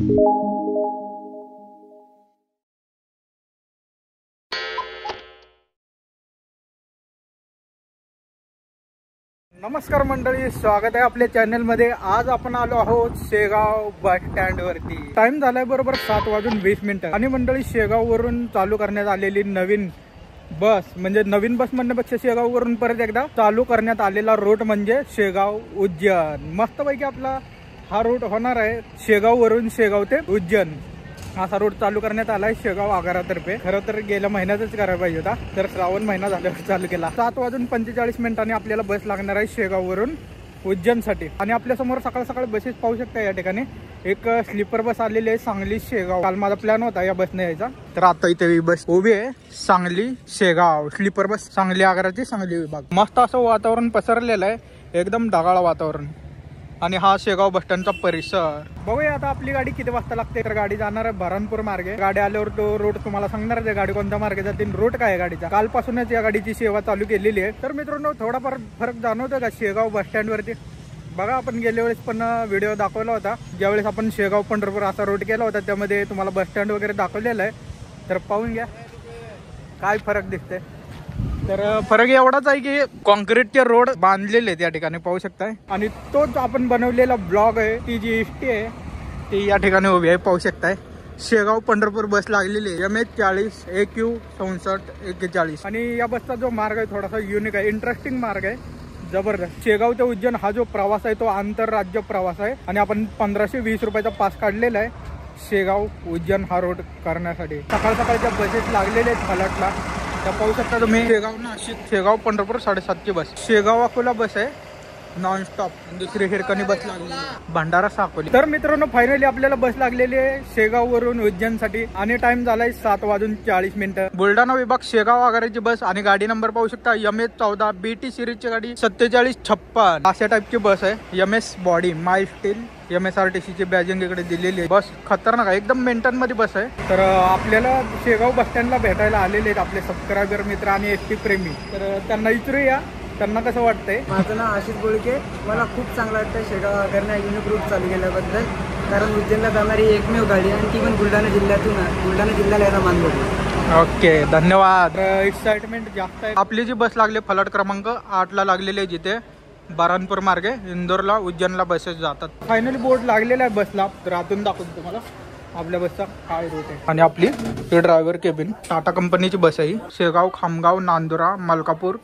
नमस्कार मंडळी, स्वागत आहे आपल्या चॅनल मध्ये। आज आपण आलो आहोत शेगाव बस स्टँड वरती। टाइम झालाय बरोबर 7:20 आणि मंडळी शेगाव वरून चालू करण्यात आलेली नवीन बस, म्हणजे नवीन बस म्हणण्यापेक्षा शेगाव वरून परत एकदा चालू करण्यात आलेला रूट म्हणजे शेगाव उज्जैन। मस्तपैकी आपला हा रूट होणार आहे शेगाव वरून शेगाव ते उज्जैन असा रूट चालू करण्यात आलाय शेगाव आगारातर्फे। खरं तर गेल्या महिन्यातच करायला पाहिजे होता, तर श्रावण महिना झाल्यावर चालू केला। 7:45 आपल्याला बस लागणार आहे शेगाव वरून उज्जैन साठी। आणि आपल्या समोर सकाळ सकाळ बसेस पाहू शकता। या ठिकाणी एक स्लीपर बस आलेली आहे सांगली शेगाव। काल माझा प्लॅन होता या बसने यायचा, तर आता इथे बस उभी आहे सांगली शेगाव स्लीपर बस, सांगली आगाराची सांगली विभाग। मस्त असं वातावरण पसरलेलं आहे, एकदम ढगाळ वातावरण। आणि हा शेगाव बस स्टँडचा परिसर। बघूया आता आपली गाडी किती वाजता लागते। तर गाडी जाणार आहे बऱ्हाणपूर मार्गे। गाडी आल्यावर तो रूट तुम्हाला सांगणार आहे गाडी कोणत्या मार्गे जाते, रूट काय आहे गाडीचा। कालपासूनच या गाडीची सेवा चालू केलेली आहे। तर मित्रांनो, थोडाफार फरक जाणवतो का शेगाव बस स्टँड वरती? बघा, आपण गेल्या वेळेस पण व्हिडिओ दाखवला होता, ज्यावेळेस आपण शेगाव पंढरपूर असा रूट केला होता, त्यामध्ये तुम्हाला बस स्टँड वगैरे दाखवलेला आहे। तर पाहून घ्या काय फरक दिसते। तर फरक एवढाच आहे की कॉन्क्रीटचे रोड बांधलेले आहेत या ठिकाणी, पाहू शकताय। आणि तोच आपण बनवलेला ब्लॉग आहे, ती जी एसटी आहे ती या ठिकाणी उभी आहे, पाहू शकताय। शेगाव पंढरपूर बस लागलेली आहे MH40 AQ 6441। आणि या बसचा जो मार्ग आहे थोडासा युनिक आहे, इंटरेस्टिंग मार्ग आहे, जबरदस्त। शेगाव ते उज्जैन हा जो प्रवास आहे तो आंतरराज्य प्रवास आहे। आणि आपण 1520 रुपयाचा पास काढलेला आहे शेगाव उज्जैन हा रोड करण्यासाठी। सकाळ सकाळच्या बसेस लागलेले आहेत फलाटला, तर पाहू शकता तुम्ही। शेगाव नाशिक शेगाव पंढरपूर 7:30ची बस, शेगाव अकोला बस आहे नॉन स्टॉप। दुसरी हिरकणी बस लागली भंडारा साकोली। तर मित्रांनो, फायनली आपल्याला बस लागलेली आहे शेगाव वरून उज्जैन साठी। आणि टाइम झालाय 7:40। बुलढाणा विभाग शेगाव आगाराची बस। आणि गाडी नंबर पाहू शकता MS14 BT सिरीजची गाडी 4756 अशा टाईपची बस आहे। MS बॉडी माय स्टील MSRTC ची बॅजिंग इकडे दिलेली आहे। बस खतरनाक आहे, एकदम मेंटेन मध्ये बस आहे। तर आपल्याला शेगाव बस स्टँडला भेटायला आलेले आहेत आपले सबस्क्रायबर मित्र आणि एसटी प्रेमी। तर त्यांना विचारूया त्यांना कसं वाटतंय। माझं नाव आशिष बोळके। मला खूप चांगलं वाटतं शेगाव आगारने युनिक रूट चालू केल्याबद्दल, कारण उज्जैनला जाणारी एकमेव गाडी आणि ती पण बुलढाणा जिल्ह्यातून, बुलढाणा जिल्ह्याला यायला मानवली। ओके, धन्यवाद। एक्साइटमेंट जास्त आहे। आपली जी बस लागली फलाट क्रमांक 8 ला लागलेली आहे, जिथे बऱ्हाणपूर मार्गे इंदोरला उज्जैनला बसेस जातात। फायनली बोर्ड लागलेला आहे बसला, तर आतून दाखवतो तुम्हाला आपल्या बसचा काय रूट आहे। आणि आपली ड्रायव्हर केबिन टाटा कंपनीची बस आहे। शेगाव खामगाव नांदुरा मलकापूर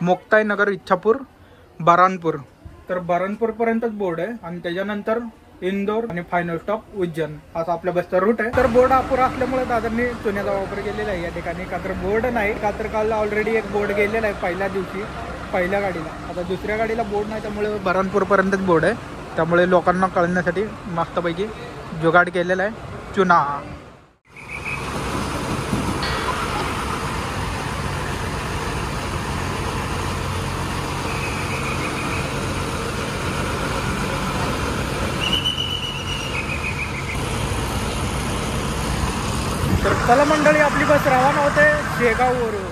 मुक्ताई नगर इच्छापूर बऱ्हाणपूर, तर बऱ्हाणपूर पर्यंतच बोर्ड आहे। आणि त्याच्यानंतर इंदोर आणि फायनल स्टॉप उज्जैन असा आपल्या बसचा रूट आहे। तर बोर्ड अपुरा असल्यामुळे दादांनी चुन्याचा वापर केलेला आहे या ठिकाणी। का तर बोर्ड नाही, का तर काल ऑलरेडी एक बोर्ड गेलेला आहे पहिल्या दिवशी पहिल्या गाडीला। आता दुसऱ्या गाडीला बोर्ड नाही, त्यामुळे बऱ्हाणपूर पर्यंतच बोर्ड आहे। त्यामुळे लोकांना कळण्यासाठी मस्तपैकी जुगाड केलेला आहे चुना। तर चला मंडळी, आपली बस रवाना होते शेगाव वरून।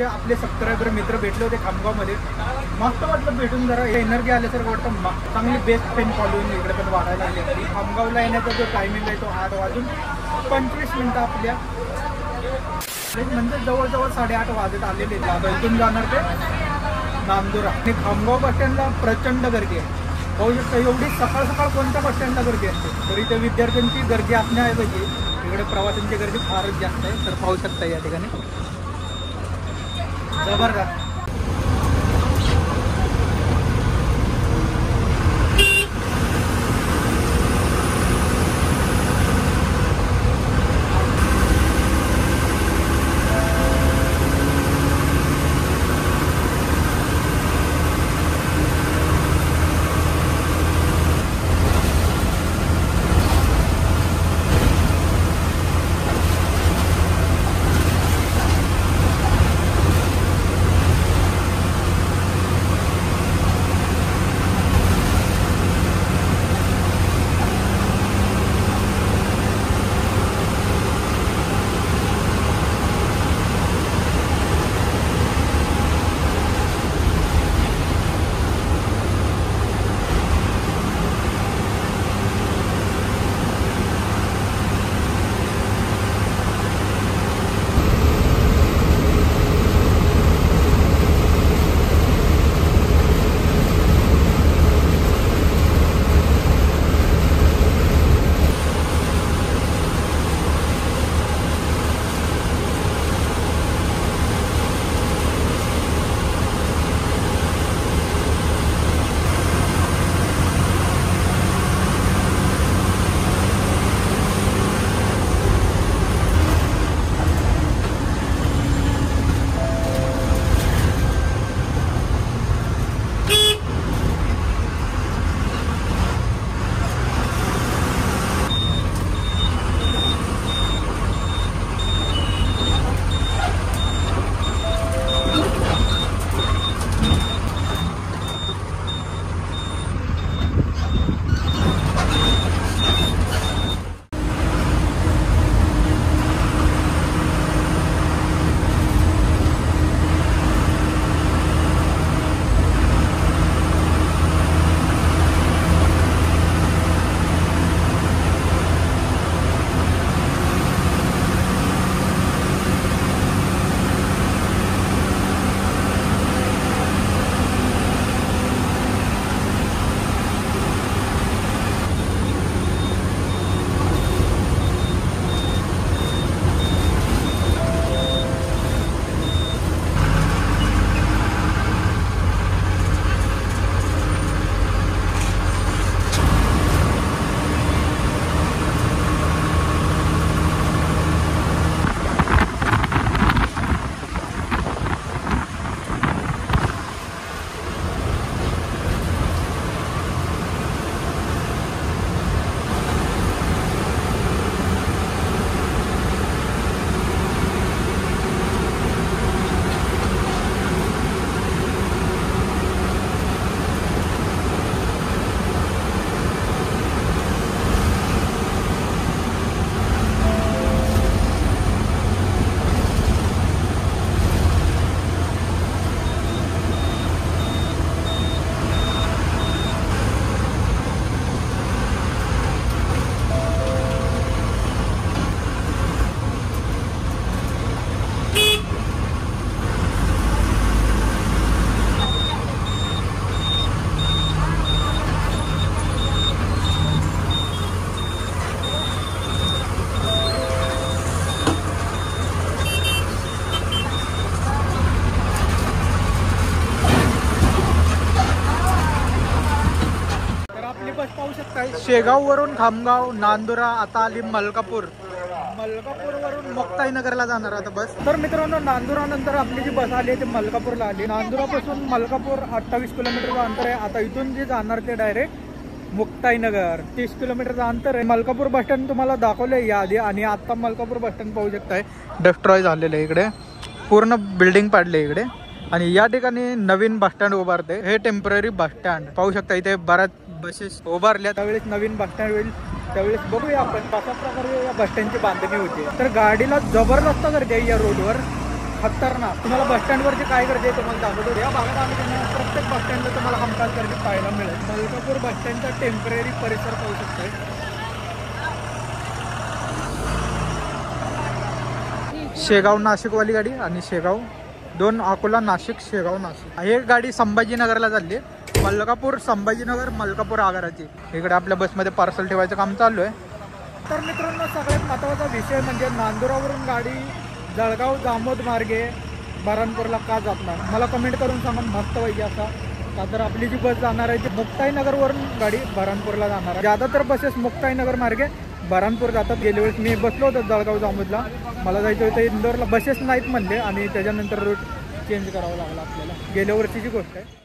आपले सबस्क्रायबर मित्र भेटले होते खामगावमध्ये. मस्त वाटलं भेटून, जरा एनर्जी आल्यासारखं वाटतं. चांगली बेस्ट फ्रेंड फॉलोइंग इकडे पण वाढायला लागली. खामगावला येण्याचा जो टायमिंग आहे तो 8:25 आपल्या म्हणजे जवळजवळ 8:30 वाजत आलेले. इथून जाणार ते नांदुरा. आणि खामगाव बस स्टँडला प्रचंड गर्दी आहे. पाहू शकता एवढी सकाळ सकाळ कोणत्या बस स्टँडला गर्दी असते. तर इथे विद्यार्थ्यांची गर्दी असण्याऐवजी इकडे प्रवाशांची गर्दी फारच जास्त आहे. तर पाहू शकता या ठिकाणी जबरदस्त. शेगाव वरून खामगाव, नांदुरा, आता आली मलकापूर. मलकापूर वरून मुक्ताई नगरला जाणार आता बस. तर मित्रांनो, नांदुरा नंतर आपली जी बस आली ती मलकापूरला आली. नांदुरापासून मलकापूर 28 किलोमीटरचं अंतर आहे. आता इथून जे जाणार ते डायरेक्ट मुक्ताई नगर 30 किलोमीटरचं अंतर आहे. मलकापूर बस स्टँड तुम्हाला दाखवलंय याआधी, आणि आता मलकापूर बस स्टँड पाहू शकताय डिस्ट्रॉय झालेलं आहे. इकडे पूर्ण बिल्डिंग पाडले इकडे, आणि या ठिकाणी नवीन बस स्टँड उभारते. हे टेम्पररी बस स्टँड पाहू शकता. इथे बऱ्याच बसेस उभारल्या. त्यावेळेस नवीन बस स्टँड होईल, त्यावेळेस बघूया आपण कशा प्रकारे या बस स्टँडची बांधणी होती. तर गाडीला जबरदस्त गर्दी आहे या रोडवर. खतरनाक. तुम्हाला बस स्टँडवरची काय गर्दी आहे तुम्हाला दाखवतो. या भागात आम्ही त्यांना प्रत्येक बस स्टँडला तुम्हाला हमखास गर्दी पाहायला मिळेल. मलकापूर बस स्टँडचा टेम्पररी परिसर पाहू शकतोय. शेगाव नाशिकवाली गाडी आणि शेगाव 2 अकोला नाशिक शेगाव नाशिक. हे गाडी संभाजीनगरला चालली. मलकापूर संभाजीनगर मलकापूर आगाराची. इकडे आपल्या बसमध्ये पार्सल ठेवायचं काम चालू आहे. तर मित्रांनो सगळ्यात महत्त्वाचा विषय म्हणजे नांदुरावरून गाडी जळगाव जामोद मार्गे बऱ्हाणपूरला का जात नाही मला कमेंट करून सांगा मस्त पाहिजे असा. का तर आपली जी बस जाणार आहे ती मुक्ताईनगरवरून गाडी बऱ्हाणपूरला जाणार आहे. ज़्यादातर बसेस मुक्ताईनगर मार्गे बऱ्हाणपूर जातात. गेल्या वेळेस मी बसलो होतो जळगाव जामोदला. मला जायचं होतं इंदोरला, बसेस नाहीत म्हणले आणि त्याच्यानंतर रूट चेंज करावा लागला आपल्याला. गेल्या वर्षीची गोष्ट आहे.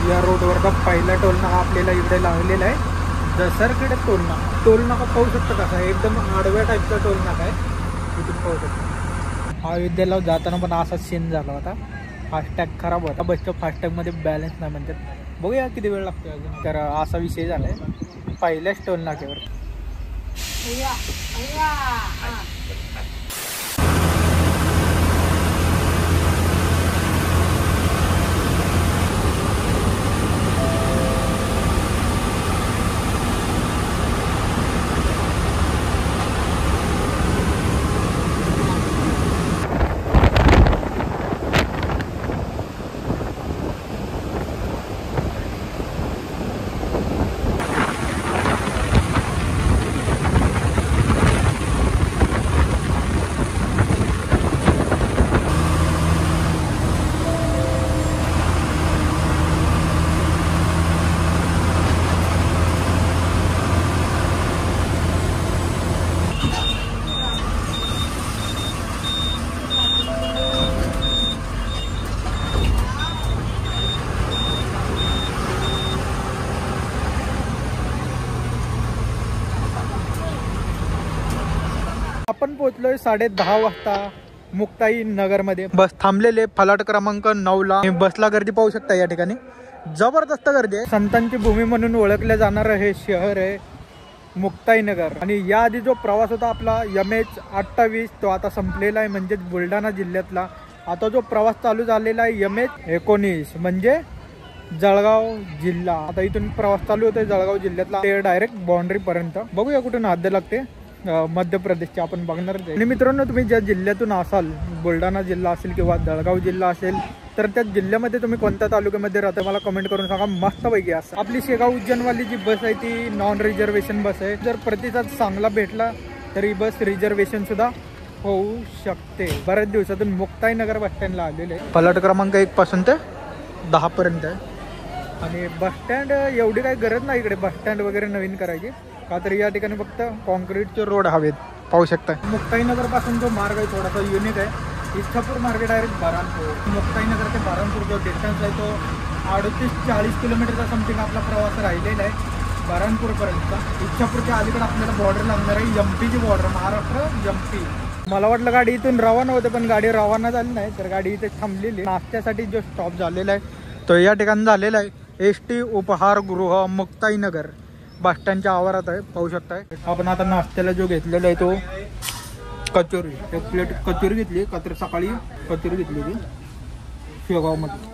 या रोडवरचा पहिला टोल नाका आपल्याला इकडे लागलेला आहे. दसरकडे टोल नाका पाहू शकता कसा आहे. एकदम आडव्या टाईपचा टोल नाका आहे. इथून पाहू शकता. अयोध्येला जाताना पण असाच सीन झाला होता. फास्टॅग खराब होता. बसच्या फास्टॅगमध्ये बॅलन्स नाही म्हणतात. बघूया किती वेळ लागतो अजून. तर असा विषय झाला आहे पहिल्याच टोल नाक्यावर. आपण पोहोचलोय 10:30 वाजता मुक्ताई नगरमध्ये. बस थांबलेले फलाट क्रमांक 9ला. बसला गर्दी पाहू शकता. या ठिकाणी जबरदस्त गर्दी आहे. संतांची भूमी म्हणून ओळखलं जाणारं हे शहर आहे मुक्ताई नगर. आणि याआधी जो प्रवास होता आपला MH28 तो आता संपलेला आहे म्हणजेच बुलढाणा जिल्ह्यातला. आता जो प्रवास चालू झालेला आहे MH19 म्हणजे जळगाव जिल्हा. आता इथून प्रवास चालू होतोय जळगाव जिल्ह्यातला ते डायरेक्ट बाउंड्री पर्यंत. बघूया कुठून हद्द लागते. मध्य प्रदेशचे आपण बघणार. आणि मित्रांनो तुम्ही ज्या जिल्ह्यातून असाल, बुलढाणा जिल्हा असेल किंवा जळगाव जिल्हा असेल, तर त्या जिल्ह्यामध्ये तुम्ही कोणत्या तालुक्यामध्ये राहता मला कमेंट करून सांगा. मस्तपैकी असं आपली शेगाव उज्जैनवाली जी बस आहे ती नॉन रिझर्वेशन बस आहे. जर प्रतिसाद चांगला भेटला तर ही बस रिझर्वेशन सुद्धा होऊ शकते. बऱ्याच दिवसातून मुक्ताई नगर बस स्टँडला आलेले आहे. फलाट क्रमांक 1 पासून ते 10 पर्यंत आहे. आणि बस स्टँड एवढी काही गरज नाही इकडे बस स्टँड वगैरे नवीन करायची. का तर या ठिकाणी फक्त कॉन्क्रीटचे रोड हवेत पाहू शकता. मुक्ताईनगर पासून जो मार्ग आहे थोडासा युनिक आहे. इच्छापूर मार्ग डायरेक्ट बऱ्हाणपूर. मुक्ताईनगर ते बऱ्हाणपूर जो डिस्टन्स आहे तो 38-40 किलोमीटरचा समथिंग आपला प्रवास राहिलेला आहे बऱ्हाणपूरपर्यंतचा. इच्छापूरच्या अलीकडे आपल्याला बॉर्डर लागणार आहे MPची बॉर्डर, महाराष्ट्र MP. मला वाटलं गाडी इथून रवाना होते पण गाडी रवाना झाली नाही. तर गाडी इथे थांबलेली. नाश्त्यासाठी जो स्टॉप झालेला आहे तो या ठिकाणी झालेला आहे ST उपहारगृह मुक्ताईनगर बस स्टँडच्या आवारात आहे पाहू शकताय. आपण आता नाश्त्याला जो घेतलेला आहे तो कचोरी. एक प्लेट कचोरी घेतली. सकाळी कचोरी घेतली होती शेगावमध्ये.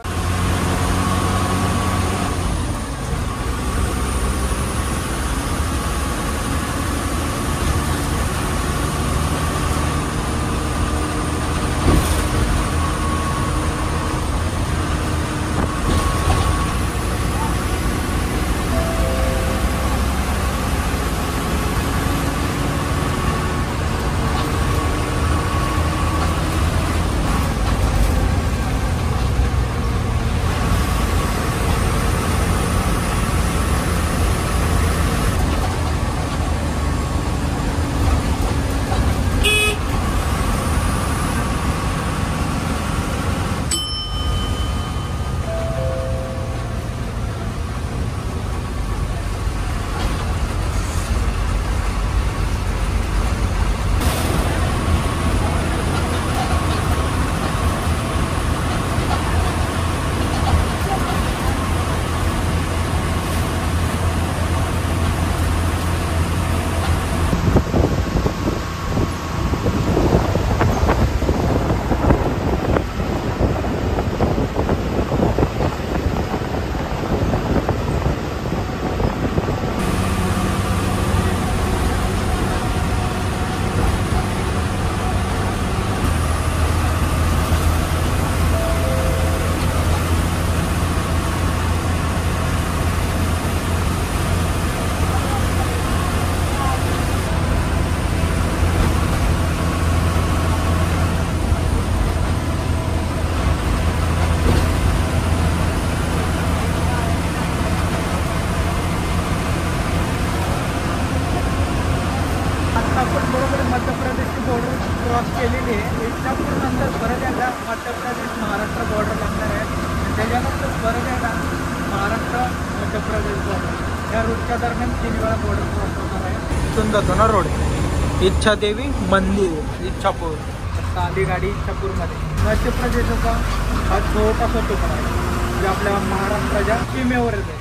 बॉर्डर क्रॉस केलेली आहे. इच्छापूर नंतर परत एकदा मध्य प्रदेश महाराष्ट्र बॉर्डर लागणार आहे. त्याच्यानंतर परत एकदा महाराष्ट्र मध्य प्रदेश बॉर्डर या रूटच्या दरम्यान 3 वेळा बॉर्डर क्रॉस होणार आहे. इथून जातो ना रोड इच्छादेवी मंदिर इच्छापूर. आधी गाडी इच्छापूरमध्ये. मध्य प्रदेशाचा हा जवळपास होतो पण आहे जे आपल्या महाराष्ट्राच्या सीमेवरच आहे.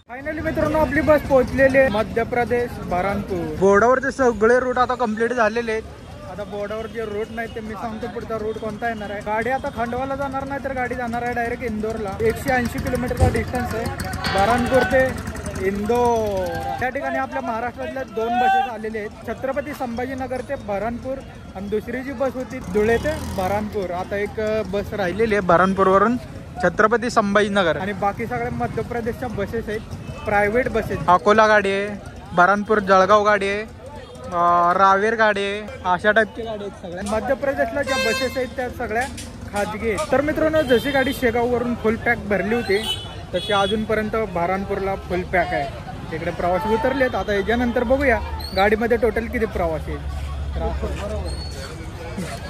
फायनली मित्रांनो आपली बस पोहोचलेली आहे मध्य प्रदेश बहरामपूर. बोर्डावरचे सगळे रूट आता कंप्लीट झालेले आहेत. आता बोर्डावर जे रूट नाही ते मी सांगतो पुढचा रूट कोणता येणार आहे. गाडी आता खंडवाला जाणार नाही तर गाडी जाणार आहे डायरेक्ट इंदोरला. 180 किलोमीटरचा डिस्टन्स आहे बहरामपूर ते इंदोर. त्या ठिकाणी आपल्या महाराष्ट्रातल्या 2 बसेस आलेल्या आहेत. छत्रपती संभाजीनगर ते बहरामपूर आणि दुसरी जी बस होती धुळे ते बहरामपूर. आता एक बस राहिलेली आहे बहरामपूरवरून छत्रपती संभाजीनगर. आणि बाकी सगळ्या मध्य प्रदेशच्या बसेस आहेत प्रायव्हेट बसेस. अकोला गाडी आहे, बहरामपूर जळगाव गाडी आहे, रावेर गाडी आहे, अशा टाईपची गाडी आहेत सगळ्या. मध्य प्रदेशला ज्या बसेस आहेत त्या सगळ्या खाजगी आहेत. तर मित्रांनो जशी गाडी शेगाववरून फुल पॅक भरली होती तशी अजूनपर्यंत बहरामपूरला फुल पॅक आहे. तिकडे प्रवासी उतरलेत. आता याच्यानंतर बघूया गाडीमध्ये टोटल किती प्रवासी आहेत.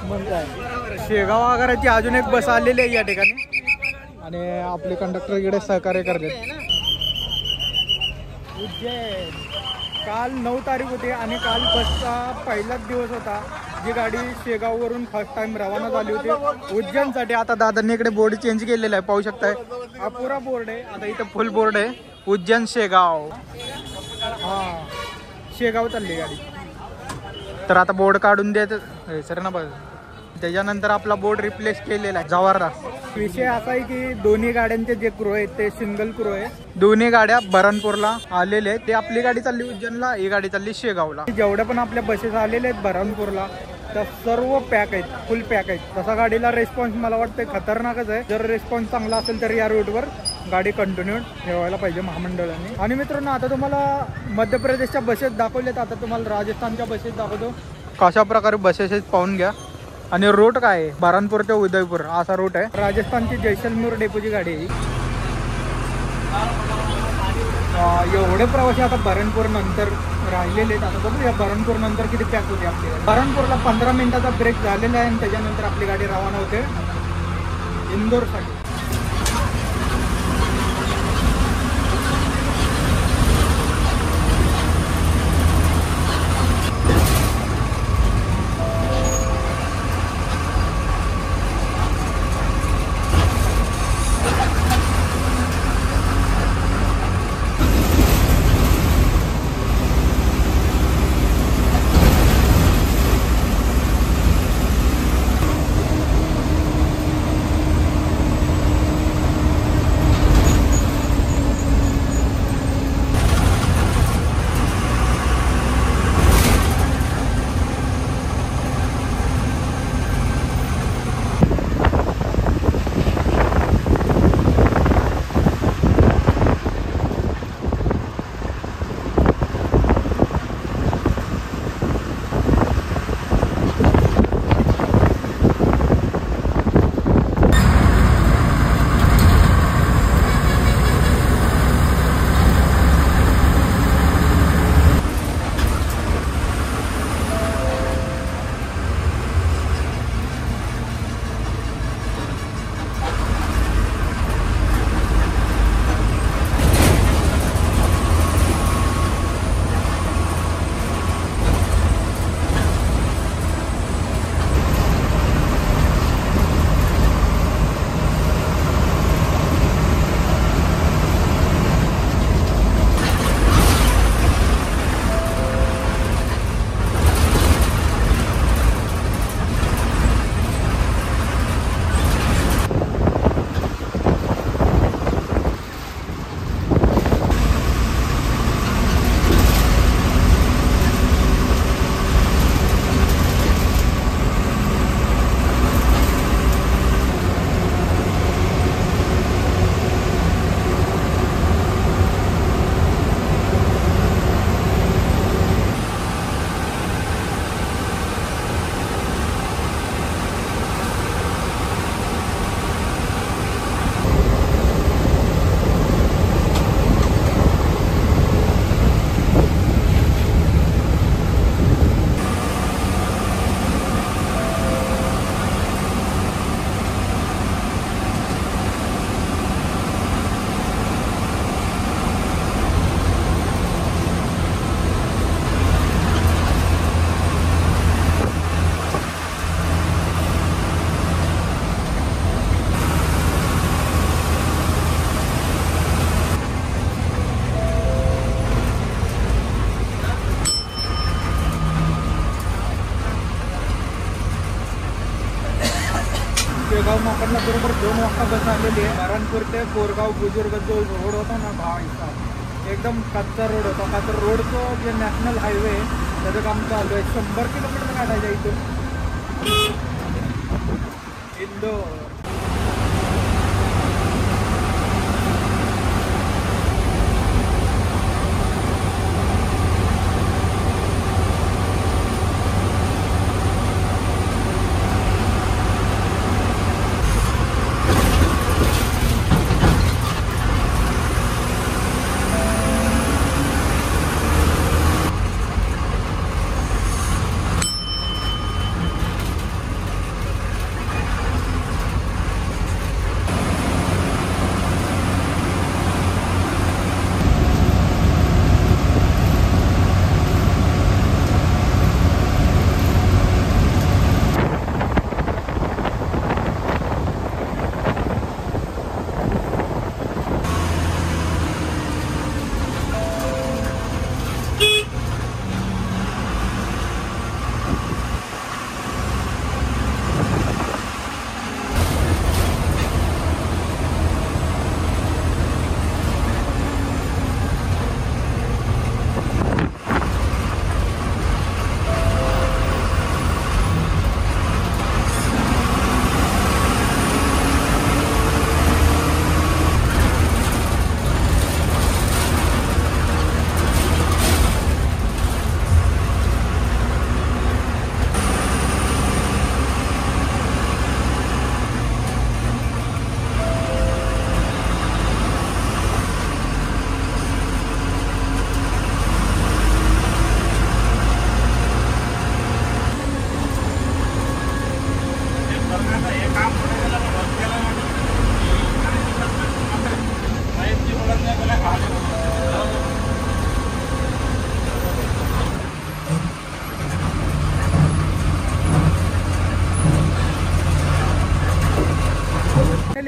मग काय शेगाव आगाराची अजून एक बस आलेली आहे या ठिकाणी आणि आपले कंडक्टर इकडे सहकार्य करतात. उज्जैन काल 9 तारीख होती आणि काल बसचा पहिलाच दिवस होता जी गाडी शेगाववरून फर्स्ट टाइम रवाना झाली होती उज्जैनसाठी. आता दादांनी इकडे बोर्ड चेंज केलेला आहे पाहू शकताय. हा पुरा बोर्ड आहे. आता इथं फुल बोर्ड आहे उज्जैन शेगाव. हा शेगाव चालली गाडी. तर आता बोर्ड काढून देत सर ना बस. त्याच्यानंतर आपला बोर्ड रिप्लेस केलेला आहे जवाहरदास. विषय असा आहे की दोन्ही गाड्यांचे जे क्रू आहेत ते सिंगल क्रू आहे. दोन्ही गाड्या बऱ्हाणपूरला आलेले आहेत. ते आपली गाडी चालली उज्जैनला, ही गाडी चालली शेगावला. जेवढ्या पण आपल्या बसेस आलेले आहेत बऱ्हाणपूरला त्या सर्व पॅक आहेत, फुल पॅक आहेत. तसा गाडीला रिस्पॉन्स मला वाटतं खतरनाकच आहे. जर रिस्पॉन्स चांगला असेल तर या रूटवर गाडी कंटिन्यू ठेवायला पाहिजे महामंडळाने. आणि मित्रांनो आता तुम्हाला मध्य प्रदेशच्या बसेस दाखवल्यात, आता तुम्हाला राजस्थानच्या बसेस दाखवतो. कशा प्रकारे बसेस आहेत पाहून घ्या. आणि रूट काय आहे, बऱ्हाणपूर ते उदयपूर असा रूट आहे. राजस्थानची जैसलमेर डेपोची गाडी आहे. एवढे प्रवासी आता बऱ्हाणपूर नंतर राहिलेले आहेत. आता बघू या बऱ्हाणपूर नंतर किती पॅक होते आपली गाडी. बऱ्हाणपूरला 15 मिनिटाचा ब्रेक झालेला आहे आणि त्याच्यानंतर आपली गाडी रवाना होते इंदोरसाठी. शेगाव नाक्याला बरोबर 2 वाजता बस आलेली आहे. बऱ्हाणपूर ते कोरगाव बुजुर्ग जो रोड होता ना भाईचा, एकदम कच्चा रोड होता. का तर रोडचं जे नॅशनल हायवे त्याचं काम चालू आहे. 100 किलोमीटर काढायचं इथून इंदोर.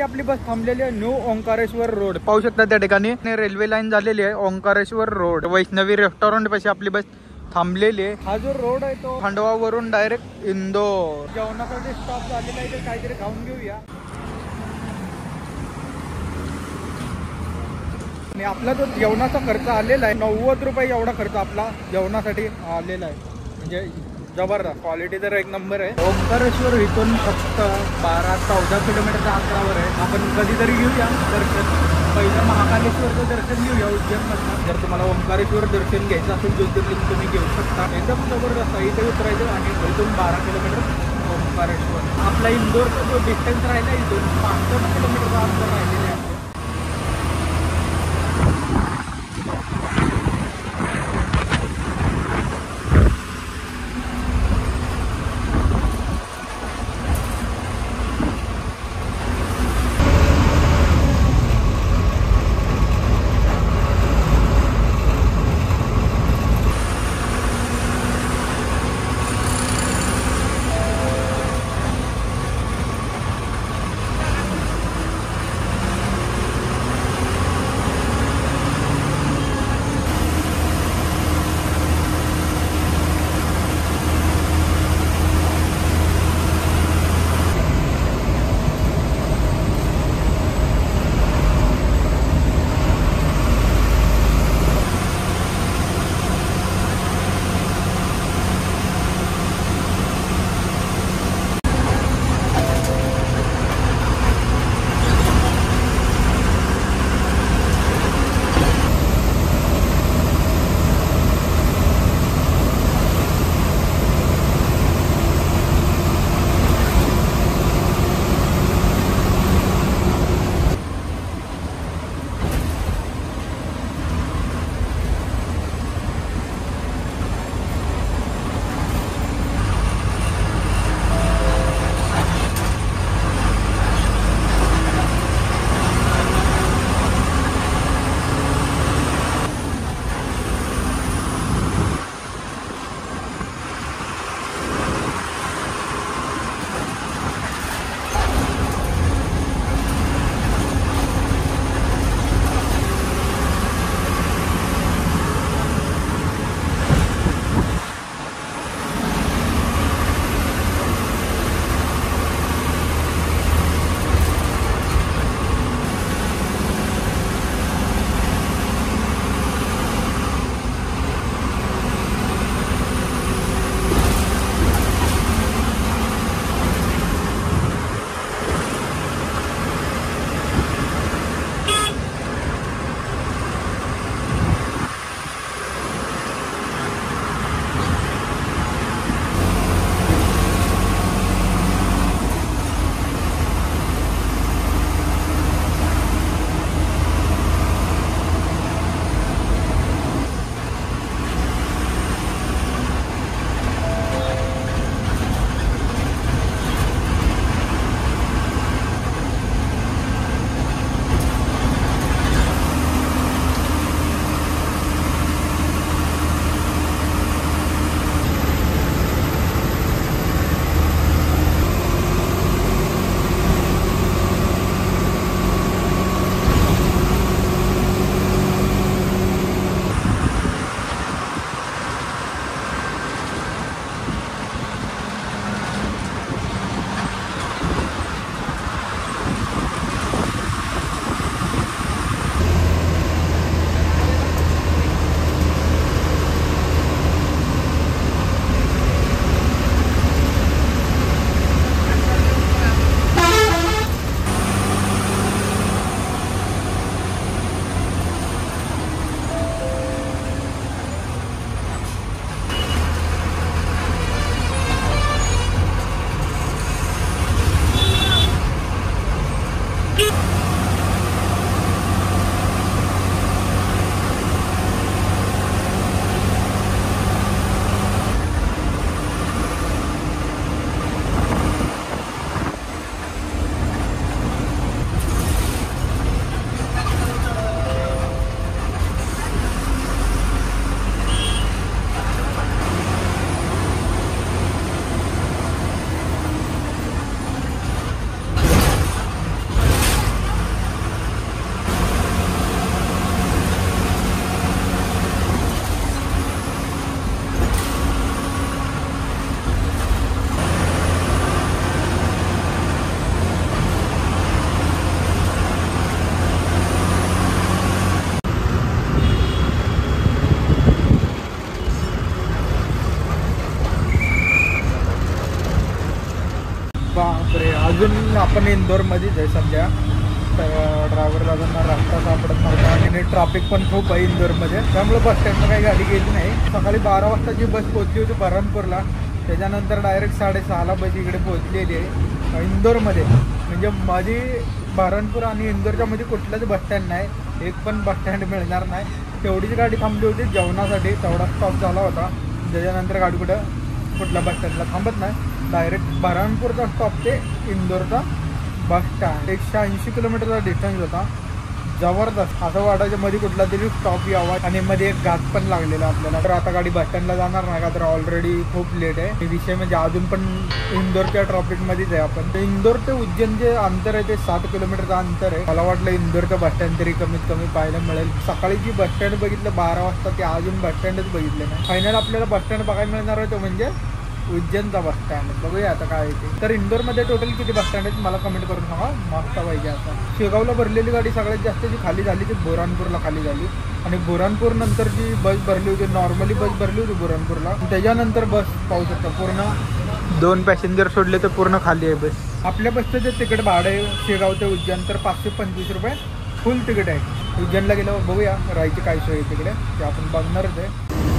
आपली बस थांबलेली आहे न्यू ओंकारेश्वर रोड. पाहू शकता त्या ठिकाणी रेल्वे लाईन झालेली आहे. ओंकारेश्वर रोड वैष्णवी रेस्टॉरंट पाशी आपली बस थांबलेली आहे. हा जो रोड आहे तो खंडवावरून डायरेक्ट इंदोर. जेवणासाठी स्टॉप झालेला आहे, तर काहीतरी खाऊन घेऊया. आणि आपला जो जेवणाचा खर्च आलेला आहे 90 रुपये एवढा खर्च आपला जेवणासाठी आलेला आहे. म्हणजे जबरदस्त क्वालिटी तर एक नंबर आहे. ओंकारेश्वर इथून फक्त 12-14 किलोमीटरच्या अंतरावर आहे. आपण कधीतरी घेऊया दर्शन. पहिलं महाकालेश्वरचं दर्शन घेऊया उज्जैनमधनं. जर तुम्हाला ओंकारेश्वर दर्शन घ्यायचं असेल ज्योतिर्लिंग तुम्ही घेऊ शकता. एकदम जबरदस्त आहे. इथे उतरायचं आणि इथून 12 किलोमीटर ओंकारेश्वर. आपला इंदोरचा जो डिस्टन्स राहिला इथून 65 किलोमीटरचा अंतर राहिलेला आहे. अजून आपण इंदोरमध्येच आहे सध्या. तर ड्रायव्हरला अजून रस्ता सापडत नव्हता आणि ट्रॅफिक पण खूप आहे इंदोरमध्ये, त्यामुळे बस स्टँडला काही गाडी गेली नाही. सकाळी 12 वाजताची बस पोहोचली होती बऱ्हाणपूरला, त्याच्यानंतर डायरेक्ट 6:30ला बस इकडे पोहोचलेली आहे इंदोरमध्ये. म्हणजे मध्ये बऱ्हाणपूर आणि इंदोरच्या मध्ये कुठलाच बस स्टँड नाही, एक पण बस स्टँड मिळणार नाही. तेवढीच गाडी थांबली होती जेवणासाठी, तेवढा स्टॉप झाला होता. त्याच्यानंतर गाडी कुठल्या बस स्टँडला थांबत नाही, डायरेक्ट बऱ्हाणपूरचा स्टॉप ते इंदोरचा बस स्टँड. 180 किलोमीटरचा डिस्टन्स होता. जबरदस्त असं वाटायच्या मध्ये कुठला तरी स्टॉप यावा, आणि मध्ये एक घात पण लागलेला आपल्याला. तर आता गाडी बस स्टँडला जाणार नाही का, तर ऑलरेडी खूप लेट आहे. विषय म्हणजे अजून पण इंदोरच्या ट्रॉफिकमध्येच आहे आपण. इंदोर ते उज्जैन जे अंतर आहे ते 7 किलोमीटरचं अंतर आहे. मला वाटलं इंदोरचं बस स्टँड तरी कमीत कमी पाहायला मिळेल. सकाळी जी बस स्टँड बघितलं 12 वाजता, ते अजून बस स्टँडच बघितले नाही. फायनल आपल्याला बस स्टँड बघायला मिळणार होतं म्हणजे उज्जैनचा बस स्टँड. बघूया आता काय आहे. तर इंदोरमध्ये टोटल किती बस स्टँड आहेत मला कमेंट करून सांगा, मस्त पाहिजे. आता शेगावला भरलेली गाडी सगळ्यात जास्त जी खाली झाली ती बुऱ्हाणपूरला खाली झाली, आणि बुऱ्हाणपूर नंतर जी बस भरली होती, नॉर्मली बस भरली होती बुऱ्हाणपूरला, त्याच्यानंतर बस पाहू शकता पूर्ण 2 पॅसेंजर सोडले तर पूर्ण खाली आहे बस. आपल्या बसचं जे तिकीट भाडं आहे शेगाव ते उज्जैन तर 525 रुपये फुल तिकीट आहे. उज्जैनला गेल्यावर बघूया राहायची काय सोय आहे तिकडे, ते आपण बघणारच आहे.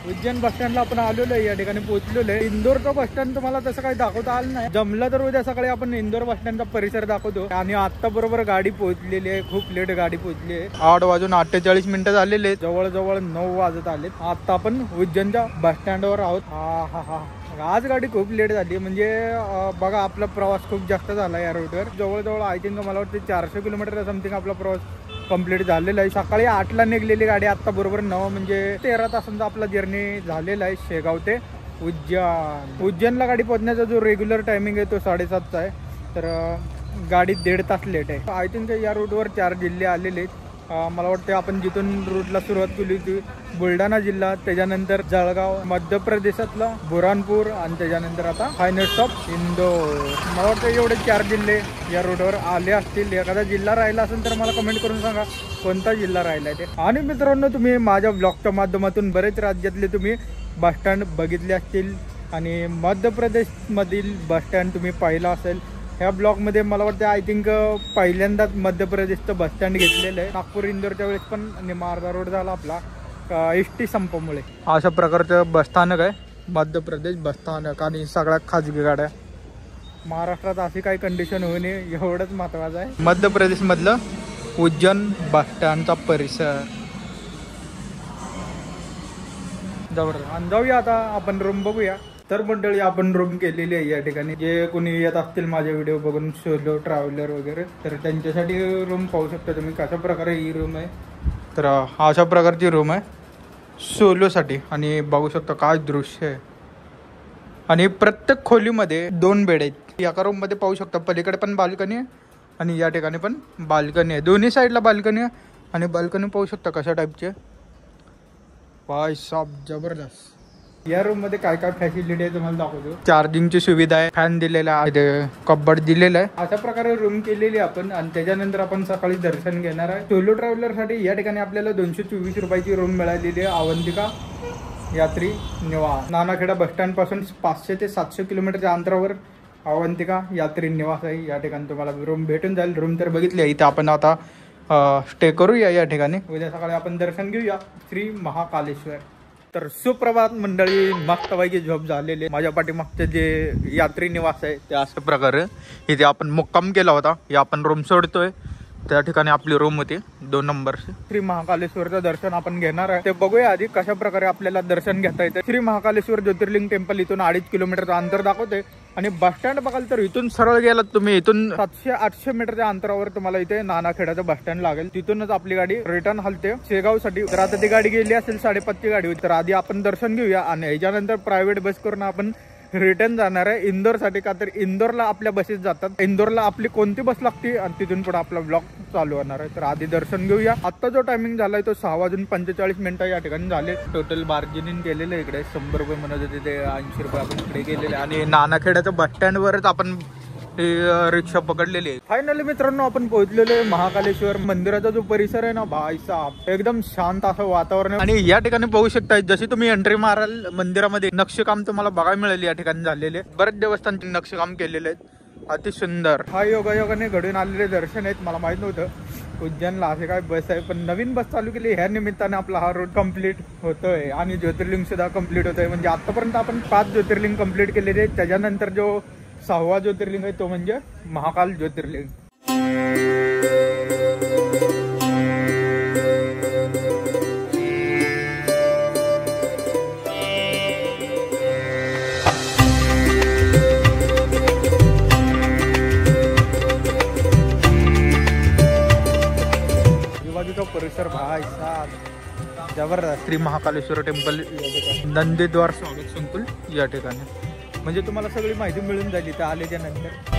उज्जैन बस स्टँडला आपण आलेलो आहे, या ठिकाणी पोहोचलेलो आहे. इंदोरचा बस स्टँड तुम्हाला तसं काही दाखवता आलं नाही, जमलं तर उद्या सकाळी आपण इंदोर बस स्टँडचा परिसर दाखवतो. आणि आता बरोबर गाडी पोहोचलेली आहे, खूप लेट गाडी पोहोचली आहे. 8:48 झालेले, जवळजवळ 9 वाजत आले. आता आपण उज्जैनच्या बस स्टँडवर आहोत. आज गाडी खूप लेट झाली, म्हणजे बघा आपला प्रवास खूप जास्त झाला या रूटवर. जवळजवळ आय थिंक मला वाटतं 400 किलोमीटर समथिंग आपला प्रवास कंप्लीट झालेला आहे. सकाळी 8ला निघलेली गाडी, आता बरोबर 9 म्हणजे 13 तासांचा आपला जर्नी झालेला आहे शेगाव ते उज्जैन. उज्जैनला गाडी पोहोचण्याचा जो रेग्युलर टायमिंग आहे तो 7:30चा आहे, तर गाडी 1.5 तास लेट आहे. आय थिंक या रूटवर 4 जिल्हे आलेले आहेत. मला वाटतं आपण जिथून रूटला सुरुवात केली होती बुलढाणा जिल्हा, त्याच्यानंतर जळगाव, मध्य प्रदेशातला बुऱ्हाणपूर, आणि त्याच्यानंतर आता फायनल स्टॉप इंदोर. मला वाटतं एवढे 4 जिल्हे या रूटवर आले असतील. एखादा जिल्हा राहिला असेल तर मला कमेंट करून सांगा कोणता जिल्हा राहिला आहे ते. आणि मित्रांनो, तुम्ही माझ्या ब्लॉगच्या माध्यमातून बरेच राज्यातले तुम्ही बस स्टँड बघितले असतील, आणि मध्य प्रदेशमधील बस स्टँड तुम्ही पाहिला असेल. ह्या ब्लॉगमध्ये मला वाटतं आय थिंक पहिल्यांदाच मध्य प्रदेशचं बस स्टँड घेतलेलं आहे. नागपूर इंदोरच्या वेळेस पण निम्मा अर्धा रोड झाला आपला एसटी संपामुळे. अशा प्रकारचं बसस्थानक आहे मध्य प्रदेश बसस्थानक, आणि सगळ्या खाजगी गाड्या. महाराष्ट्रात अशी काही कंडिशन होऊ नये एवढंच महत्त्वाचं आहे. मध्य प्रदेशमधलं उज्जैन बस स्टँडचा परिसर जबरदस्त. आणि जाऊया आता आपण रूम बघूया. तर मंडळी, आपण रूम केलेली आहे या ठिकाणी. जे कोणी येत असतील माझे व्हिडिओ बघून, सोलो ट्रॅव्हलर वगैरे, तर त्यांच्यासाठी रूम पाहू शकता तुम्ही कशा प्रकारे ही रूम आहे. तर अशा प्रकारची रूम आहे सोलोसाठी, आणि बघू शकता काय दृश्य आहे. आणि प्रत्येक खोलीमध्ये 2 बेड आहेत. एका रूम मध्ये पाहू शकता पलीकडे पण बाल्कनी आहे आणि या ठिकाणी पण बाल्कनी आहे. दोन्ही साईडला बाल्कनी आहे आणि बाल्कनी पाहू शकता कशा टाईपचे. भाई साहब जबरदस्त. या रूम मध्ये काय काय फॅसिलिटी आहे तुम्हाला दाखवतो. चार्जिंगची सुविधा आहे, फॅन दिलेला आहे, कबड दिलेला आहे. अशा प्रकारे रूम केलेली आपण आणि त्याच्यानंतर आपण सकाळी दर्शन घेणार आहे. सोलो ट्रॅव्हलर साठी या ठिकाणी आपल्याला 224 रुपयाची रूम मिळालेली आहे. अवंतिका यात्री निवास, नानाखेडा बस स्टँड पासून 500 ते 700 किलोमीटरच्या अंतरावर अवंतिका यात्री निवास आहे. या ठिकाणी तुम्हाला रूम भेटून जाईल. रूम तर बघितली, इथे आपण आता स्टे करूया या ठिकाणी. उद्या सकाळी आपण दर्शन घेऊया श्री महाकालेश्वर. तर सुप्रभात मंडळी, मस्तपैकी झोप झालेले. माझ्या पाठीमागचे जे यात्री निवास आहे ते अशा प्रकारे इथे आपण मुक्काम केला होता. या आपण रूम सोडतोय त्या ठिकाणी आपली रूम होती 2 नंबरची. श्री महाकालेश्वरचं दर्शन आपण घेणार आहे. ते बघूया आधी कशा प्रकारे आपल्याला दर्शन घेता येतं. श्री महाकालेश्वर ज्योतिर्लिंग टेम्पल इथून 2.5 किलोमीटरचं अंतर दाखवते आणि बस स्टँड बघाल तर इथून सरळ गेलात तुम्ही, इथून 700-800 मीटरच्या अंतरावर तुम्हाला इथे नानाखेड्याचं बस स्टँड लागेल. तिथूनच आपली गाडी रिटर्न हलते शेगाव साठी. तर आता ती गाडी गेली असेल 5:30 ची गाडी होती. तर आधी आपण दर्शन घेऊया आणि ह्याच्यानंतर प्रायव्हेट बस करून आपण रिटर्न जाणार आहे इंदोर साठी. का तर इंदोरला आपल्या बसेस जातात. इंदोरला आपली कोणती बस लागते आणि तिथून पुढे आपला ब्लॉग चालू होणार आहे. तर आधी दर्शन घेऊया. आता जो टायमिंग झालाय तो 6:45 या ठिकाणी झाले. टोटल बार्गेनिंग केलेलं इकडे 100 रुपये म्हणत होते ते 80 रुपये आपण इकडे केलेले. आणि नानाखेड्याच्या बस स्टँड वरच आपण रिक्षा पकडलेली आहे. फायनली मित्रांनो आपण पोहोचलेलो आहे महाकालेश्वर. मंदिराचा जो परिसर आहे ना भाई साहब एकदम शांत असं वातावरण आहे. आणि या ठिकाणी पाहू शकता जशी तुम्ही एंट्री माराल मंदिरामध्ये नक्षीकाम तुम्हाला बघायला मिळेल. या ठिकाणी झालेले बरेच देवस्थानचे नक्षीकाम केलेले आहेत, अति सुंदर. हा योगायोगाने घडून आलेले दर्शन आहेत. मला माहित नव्हतं उज्जैनला असे काय बस आहे, पण नवीन बस चालू केली ह्या निमित्ताने आपला हा रूट कम्प्लीट होतोय आणि ज्योतिर्लिंग सुद्धा कम्प्लीट होतोय. म्हणजे आतापर्यंत आपण 5 ज्योतिर्लिंग कम्प्लीट केलेले आहेत. त्याच्यानंतर जो 6वा ज्योतिर्लिंग आहे तो म्हणजे महाकाल ज्योतिर्लिंग. बाजूचा परिसर भाई साहब जबरदस्त. श्री महाकालेश्वर टेम्पल नंदीद्वार स्वागत संकुल या ठिकाणी. म्हणजे तुम्हाला सगळी माहिती मिळून जाईल इथं आल्याच्या नंतर.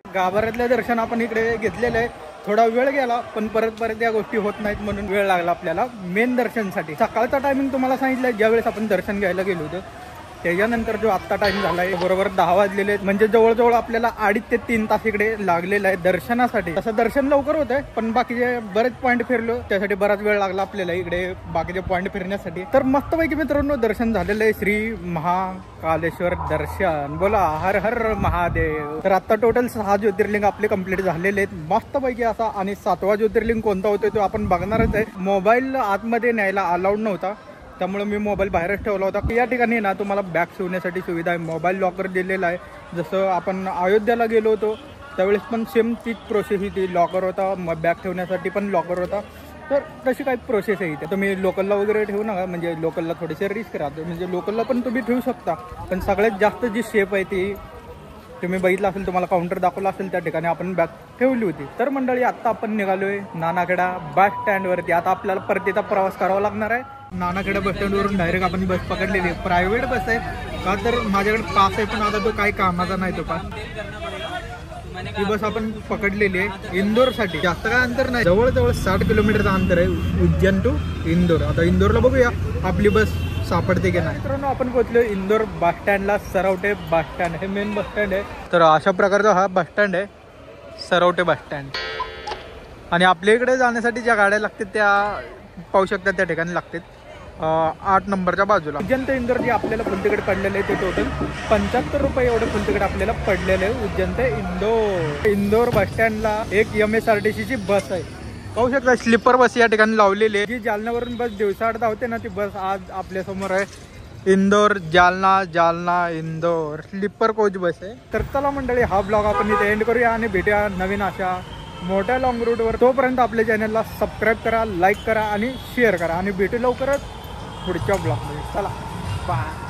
गाभाऱ्यातलं दर्शन आपण इकडे घेतलेलं आहे. थोडा वेळ गेला पण परत या गोष्टी होत नाहीत म्हणून वेळ लागला आपल्याला मेन दर्शनसाठी. सकाळचा टायमिंग तुम्हाला सांगितलं ज्यावेळेस आपण दर्शन घ्यायला गेलो होतो त्याच्यानंतर जो आत्ता टाइम झालाय बरोबर 10 वाजलेले आहेत, म्हणजे जवळजवळ आपल्याला 2.5 ते 3 तास इकडे लागलेला आहे दर्शनासाठी. तसं दर्शन लवकर होत आहे, पण बाकीचे बरेच पॉईंट फिरलो, त्यासाठी बराच वेळ लागला आपल्याला इकडे बाकीचे पॉईंट फिरण्यासाठी. तर मस्तपैकी मित्रांनो दर्शन झालेलं आहे श्री महाकालेश्वर दर्शन. बोला हर हर महादेव. तर आता टोटल 6 ज्योतिर्लिंग आपले कंप्लीट झालेले आहेत मस्तपैकी असा. आणि 7वा ज्योतिर्लिंग कोणता होतो तो आपण बघणारच आहे. मोबाईल आतमध्ये न्यायला अलाउड नव्हता, त्यामुळे मी मोबाईल बाहेरच ठेवला होता. या ठिकाणी ना तुम्हाला बॅग ठेवण्यासाठी सुविधा आहे, मोबाईल लॉकर दिलेला आहे. जसं आपण अयोध्याला गेलो होतो त्यावेळेस पण सेम तीच प्रोसेस होती, लॉकर होता, मग बॅग ठेवण्यासाठी पण लॉकर होता. तर तशी काही प्रोसेस आहे इथे. तुम्ही लोकलला वगैरे ठेवू नका, म्हणजे लोकलला थोडेसे रिस्क राहते, म्हणजे लोकलला पण तुम्ही ठेवू शकता, पण सगळ्यात जास्त जी शेप आहे ती तुम्ही बघितलं असेल, तुम्हाला काउंटर दाखवला असेल, त्या ठिकाणी आपण बॅग ठेवली होती. तर मंडळी आता आपण निघालोय नानाखेडा बस स्टँडवरती. आता आपल्याला परतीचा प्रवास करावा लागणार आहे. नानाखेडा बस स्टँडवरून डायरेक्ट आपण बस पकडलेली आहे. प्रायव्हेट बस आहे का, तर माझ्याकडे पास आहे पण आता तो काही कामाचा नाही तो पास. ही बस आपण पकडलेली आहे इंदोरसाठी. जास्त काय अंतर नाही, जवळजवळ 60 किलोमीटरचं अंतर आहे उज्जैन टू इंदोर. आता इंदोरला बघूया आपली बस सापडते की नाही. मित्रांनो आपण पोहोचलो इंदोर बस स्टँडला. सरवटे बस स्टँड हे मेन बस स्टँड आहे. तर अशा प्रकारचा हा बस स्टँड आहे, सरवटे बस स्टँड. आणि आपल्या इकडे जाण्यासाठी ज्या गाड्या लागतात त्या पाहू शकतात त्या ठिकाणी लागतात 8 नंबरच्या बाजूला. उज्जैन ते इंदोर जे आपल्याला फुल तिकीट पडलेलं आहे ते टोटल 75 रुपये एवढं फुल तिकीट आपल्याला पडलेलं आहे उज्जैन ते इंदोर. इंदोर बस स्टँडला एक MSRTCची बस आहे, पाहू शकता स्लीपर बस या ठिकाणी लावलेली आहे. जी जालन्यावरून बस दिवसाआड धावते ना ती बस आज आपल्या समोर आहे. Indore Jalna, Jalna Indore sleeper coach bus आहे. तर चला मंडळी हा ब्लॉग आपण इथे एंड करूया आणि भेटूया नवीन अशा मोठ्या लॉंग रूटवर. तोपर्यंत आपल्या चॅनलला सबस्क्राईब करा, लाईक करा आणि शेअर करा आणि भेटू लवकरच पुढच्या ब्लॉगमध्ये. चला बाय.